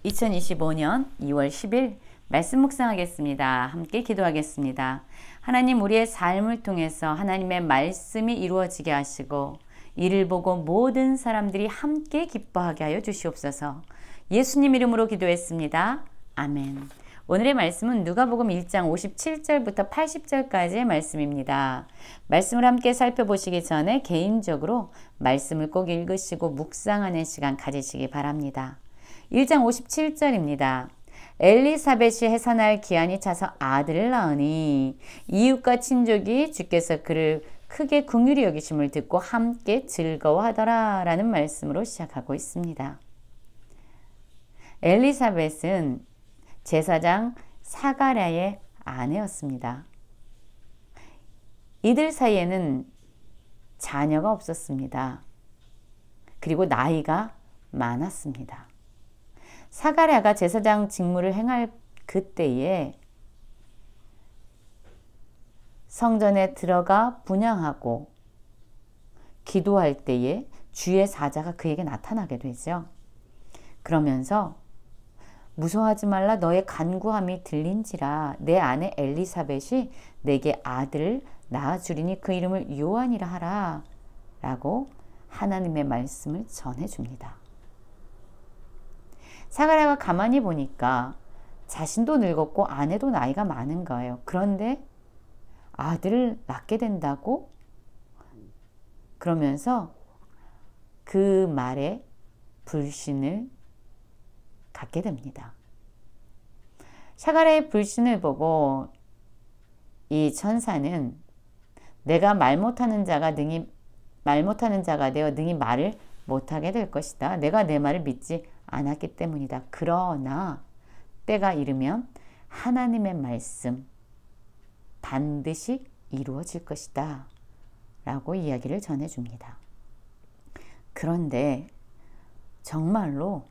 2025년 2월 10일 말씀 묵상하겠습니다. 함께 기도하겠습니다. 하나님, 우리의 삶을 통해서 하나님의 말씀이 이루어지게 하시고 이를 보고 모든 사람들이 함께 기뻐하게 하여 주시옵소서. 예수님 이름으로 기도했습니다. 아멘. 오늘의 말씀은 누가복음 1장 57절부터 80절까지의 말씀입니다. 말씀을 함께 살펴보시기 전에 개인적으로 말씀을 꼭 읽으시고 묵상하는 시간 가지시기 바랍니다. 1장 57절입니다. 엘리사벳이 해산할 기한이 차서 아들을 낳으니 이웃과 친족이 주께서 그를 크게 긍휼히 여기심을 듣고 함께 즐거워하더라 라는 말씀으로 시작하고 있습니다. 엘리사벳은 제사장 사가랴의 아내였습니다. 이들 사이에는 자녀가 없었습니다. 그리고 나이가 많았습니다. 사가랴가 제사장 직무를 행할 그때에 성전에 들어가 분향하고 기도할 때에 주의 사자가 그에게 나타나게 되죠. 그러면서 무서워하지 말라, 너의 간구함이 들린지라. 내 아내 엘리사벳이 내게 아들을 낳아주리니 그 이름을 요한이라 하라 라고 하나님의 말씀을 전해줍니다. 사가랴가 가만히 보니까 자신도 늙었고 아내도 나이가 많은 거예요. 그런데 아들을 낳게 된다고? 그러면서 그 말에 불신을 갖게 됩니다. 사가랴의 불신을 보고 이 천사는 내가 말 못하는 자가 되어 능히 말을 못하게 될 것이다. 내가 내 말을 믿지 않았기 때문이다. 그러나 때가 이르면 하나님의 말씀 반드시 이루어질 것이다 라고 이야기를 전해줍니다. 그런데 정말로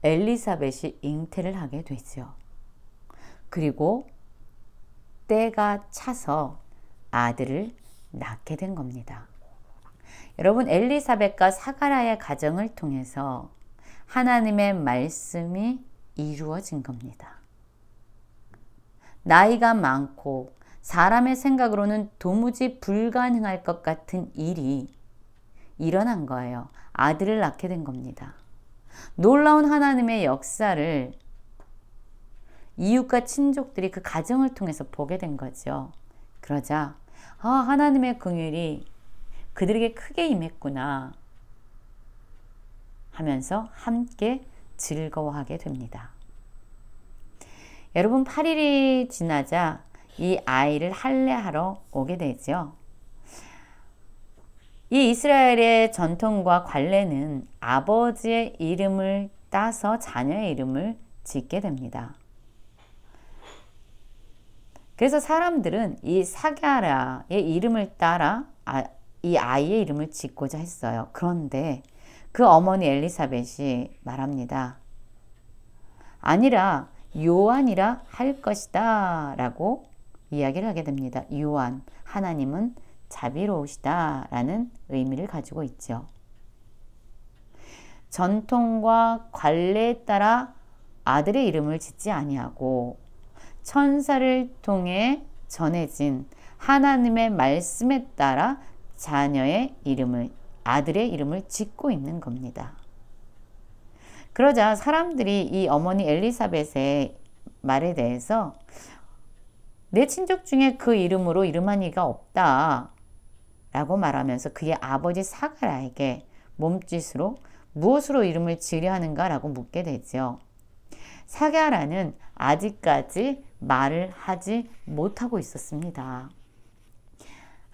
엘리사벳이 잉태를 하게 되죠. 그리고 때가 차서 아들을 낳게 된 겁니다. 여러분, 엘리사벳과 사가랴의 가정을 통해서 하나님의 말씀이 이루어진 겁니다. 나이가 많고 사람의 생각으로는 도무지 불가능할 것 같은 일이 일어난 거예요. 아들을 낳게 된 겁니다. 놀라운 하나님의 역사를 이웃과 친족들이 그 가정을 통해서 보게 된 거죠. 그러자 하나님의 긍휼이 그들에게 크게 임했구나 하면서 함께 즐거워하게 됩니다. 여러분, 8일이 지나자 이 아이를 할례하러 오게 되죠. 이 이스라엘의 전통과 관례는 아버지의 이름을 따서 자녀의 이름을 짓게 됩니다. 그래서 사람들은 이 사가랴의 이름을 따라 이 아이의 이름을 짓고자 했어요. 그런데 그 어머니 엘리사벳이 말합니다. 아니라 요한이라 할 것이다 라고 이야기를 하게 됩니다. 요한, 하나님은 자비로우시다 라는 의미를 가지고 있죠. 전통과 관례에 따라 아들의 이름을 짓지 아니하고 천사를 통해 전해진 하나님의 말씀에 따라 아들의 이름을 짓고 있는 겁니다. 그러자 사람들이 이 어머니 엘리사벳의 말에 대해서 내 친족 중에 그 이름으로 이름한 이가 없다 라고 말하면서 그의 아버지 사가랴에게 몸짓으로 무엇으로 이름을 지으려 하는가 라고 묻게 되죠. 사가랴는 아직까지 말을 하지 못하고 있었습니다.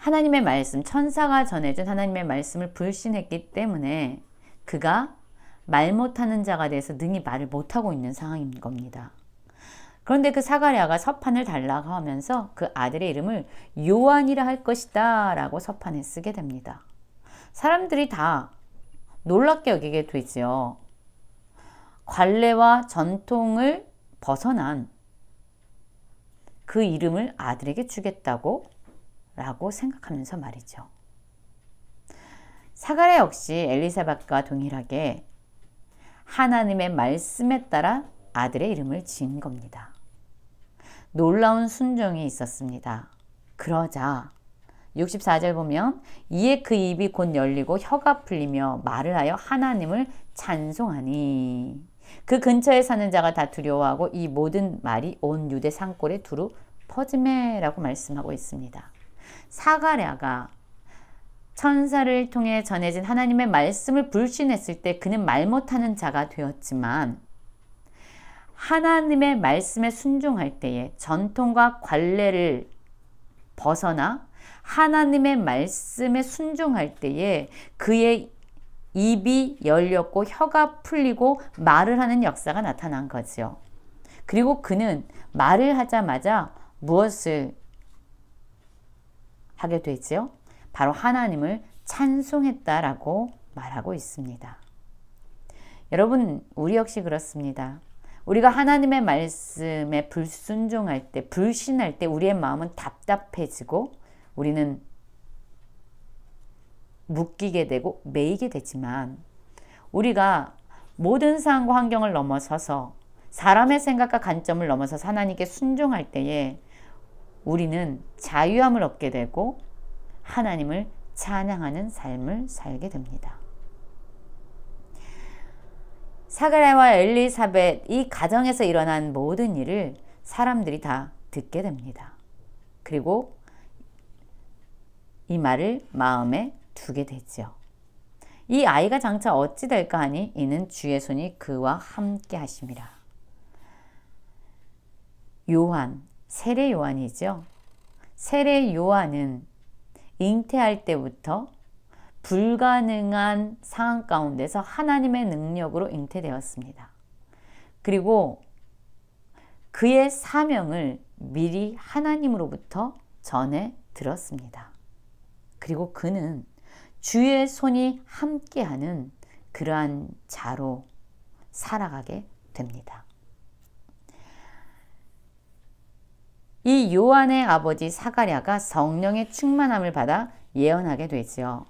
하나님의 말씀, 천사가 전해준 하나님의 말씀을 불신했기 때문에 그가 말 못하는 자가 돼서 능히 말을 못하고 있는 상황인 겁니다. 그런데 그 사가랴가 서판을 달라고 하면서 그 아들의 이름을 요한이라 할 것이다 라고 서판에 쓰게 됩니다. 사람들이 다 놀랍게 여기게 되죠. 관례와 전통을 벗어난 그 이름을 아들에게 주겠다고 라고 생각하면서 말이죠. 사가랴 역시 엘리사벳과 동일하게 하나님의 말씀에 따라 아들의 이름을 지은 겁니다. 놀라운 순종이 있었습니다. 그러자 64절 보면 이에 그 입이 곧 열리고 혀가 풀리며 말을 하여 하나님을 찬송하니 그 근처에 사는 자가 다 두려워하고 이 모든 말이 온 유대 산골에 두루 퍼지매라고 말씀하고 있습니다. 사가랴가 천사를 통해 전해진 하나님의 말씀을 불신했을 때 그는 말 못하는 자가 되었지만 하나님의 말씀에 순종할 때에 전통과 관례를 벗어나 하나님의 말씀에 순종할 때에 그의 입이 열렸고 혀가 풀리고 말을 하는 역사가 나타난 거죠. 그리고 그는 말을 하자마자 무엇을 하게 되죠? 바로 하나님을 찬송했다라고 말하고 있습니다. 여러분, 우리 역시 그렇습니다. 우리가 하나님의 말씀에 불순종할 때, 불신할 때 우리의 마음은 답답해지고 우리는 묶이게 되고 매이게 되지만 우리가 모든 상황과 환경을 넘어서서 사람의 생각과 관점을 넘어서서 하나님께 순종할 때에 우리는 자유함을 얻게 되고 하나님을 찬양하는 삶을 살게 됩니다. 사가랴와 엘리사벳 이 가정에서 일어난 모든 일을 사람들이 다 듣게 됩니다. 그리고 이 말을 마음에 두게 되죠. 이 아이가 장차 어찌 될까 하니 이는 주의 손이 그와 함께 하심이라. 요한, 세례 요한이죠. 세례 요한은 잉태할 때부터 불가능한 상황 가운데서 하나님의 능력으로 잉태되었습니다. 그리고 그의 사명을 미리 하나님으로부터 전해 들었습니다. 그리고 그는 주의 손이 함께하는 그러한 자로 살아가게 됩니다. 이 요한의 아버지 사가랴가 성령의 충만함을 받아 예언하게 되죠.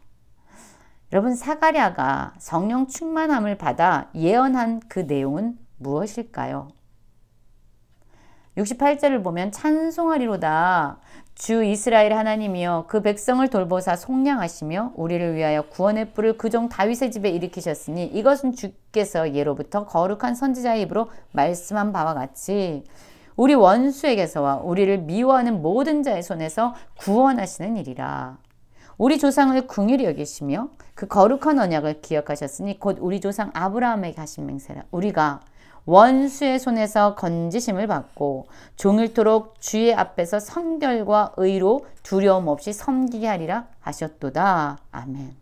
여러분, 사가랴가 성령 충만함을 받아 예언한 그 내용은 무엇일까요? 68절을 보면 찬송하리로다. 주 이스라엘 하나님이여 그 백성을 돌보사 속량하시며 우리를 위하여 구원의 뿔을 그 종 다윗의 집에 일으키셨으니 이것은 주께서 예로부터 거룩한 선지자의 입으로 말씀한 바와 같이 우리 원수에게서와 우리를 미워하는 모든 자의 손에서 구원하시는 일이라. 우리 조상을 긍휼히 여기시며 그 거룩한 언약을 기억하셨으니 곧 우리 조상 아브라함에게 하신 맹세라. 우리가 원수의 손에서 건지심을 받고 종일토록 주의 앞에서 성결과 의로 두려움 없이 섬기게 하리라 하셨도다. 아멘.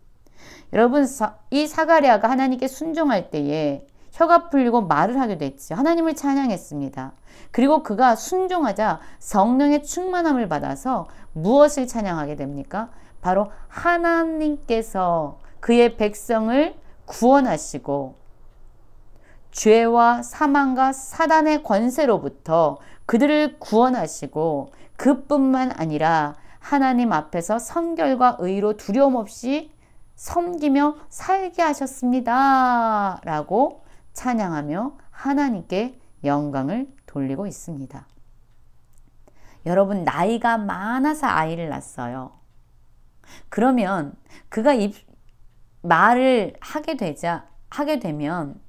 여러분, 이 사가랴가 하나님께 순종할 때에 혀가 풀리고 말을 하게 됐죠. 하나님을 찬양했습니다. 그리고 그가 순종하자 성령의 충만함을 받아서 무엇을 찬양하게 됩니까? 바로 하나님께서 그의 백성을 구원하시고 죄와 사망과 사단의 권세로부터 그들을 구원하시고 그뿐만 아니라 하나님 앞에서 성결과 의로 두려움 없이 섬기며 살게 하셨습니다. 라고 찬양하며 하나님께 영광을 돌리고 있습니다. 여러분, 나이가 많아서 아이를 낳았어요. 그러면 그가 말을 하게 되면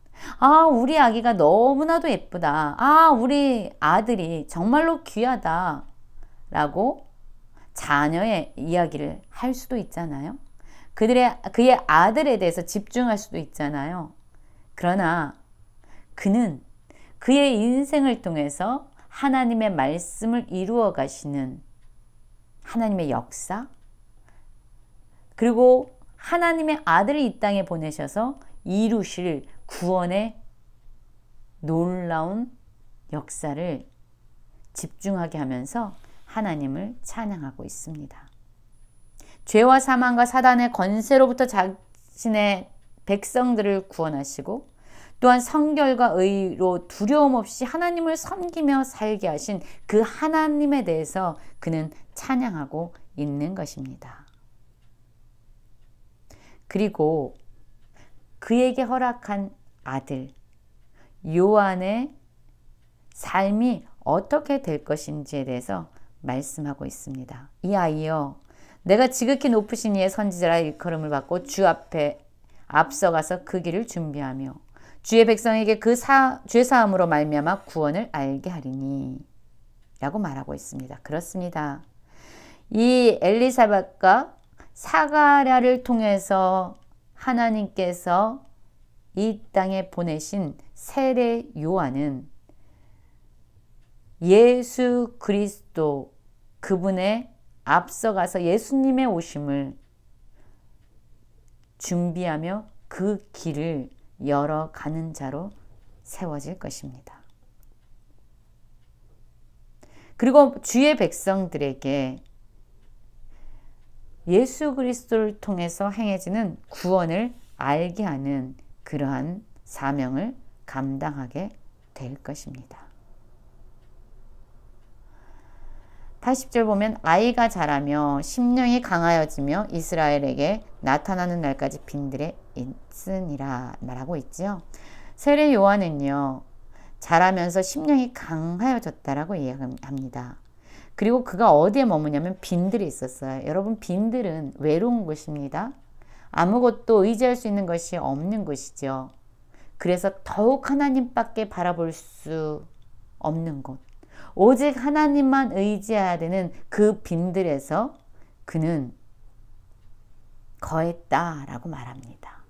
우리 아기가 너무나도 예쁘다. 우리 아들이 정말로 귀하다. 라고 자녀의 이야기를 할 수도 있잖아요. 그의 아들에 대해서 집중할 수도 있잖아요. 그러나 그는 그의 인생을 통해서 하나님의 말씀을 이루어 가시는 하나님의 역사, 그리고 하나님의 아들을 이 땅에 보내셔서 이루실 구원의 놀라운 역사를 집중하게 하면서 하나님을 찬양하고 있습니다. 죄와 사망과 사단의 권세로부터 자신의 백성들을 구원하시고 또한 성결과 의로 두려움 없이 하나님을 섬기며 살게 하신 그 하나님에 대해서 그는 찬양하고 있는 것입니다. 그리고 그에게 허락한 아들, 요한의 삶이 어떻게 될 것인지에 대해서 말씀하고 있습니다. 이 아이여, 내가 지극히 높으신 이의 선지자라 일컬음을 받고 주 앞에 앞서가서 그 길을 준비하며 주의 백성에게 그 죄 사함으로 말미암아 구원을 알게 하리니 라고 말하고 있습니다. 그렇습니다. 이 엘리사벳과 사가랴를 통해서 하나님께서 이 땅에 보내신 세례 요한은 예수 그리스도 그분의 앞서가서 예수님의 오심을 준비하며 그 길을 열어가는 자로 세워질 것입니다. 그리고 주의 백성들에게 예수 그리스도를 통해서 행해지는 구원을 알게 하는 그러한 사명을 감당하게 될 것입니다. 80절 보면 아이가 자라며 심령이 강하여지며 이스라엘에게 나타나는 날까지 빈들에 있으니라 말하고 있지요. 세례 요한은요, 자라면서 심령이 강하여졌다라고 이야기합니다. 그리고 그가 어디에 머무냐면 빈들이 있었어요. 여러분, 빈들은 외로운 곳입니다. 아무것도 의지할 수 있는 것이 없는 곳이죠. 그래서 더욱 하나님밖에 바라볼 수 없는 곳, 오직 하나님만 의지해야 되는 그 빈들에서 그는 거했다라고 말합니다.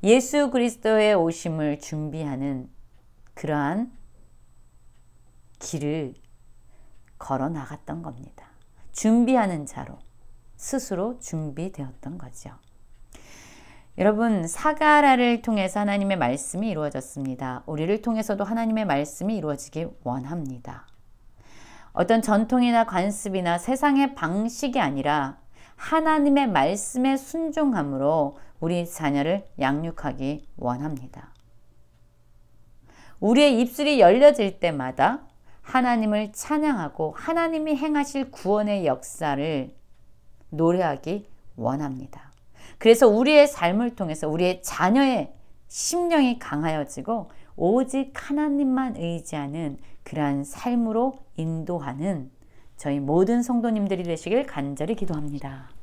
예수 그리스도의 오심을 준비하는 그러한 길을 걸어 나갔던 겁니다. 준비하는 자로 스스로 준비되었던 거죠. 여러분, 사가랴를 통해서 하나님의 말씀이 이루어졌습니다. 우리를 통해서도 하나님의 말씀이 이루어지기 원합니다. 어떤 전통이나 관습이나 세상의 방식이 아니라 하나님의 말씀에 순종함으로 우리 자녀를 양육하기 원합니다. 우리의 입술이 열려질 때마다 하나님을 찬양하고 하나님이 행하실 구원의 역사를 노래하기 원합니다. 그래서 우리의 삶을 통해서 우리의 자녀의 심령이 강하여지고 오직 하나님만 의지하는 그러한 삶으로 인도하는 저희 모든 성도님들이 되시길 간절히 기도합니다.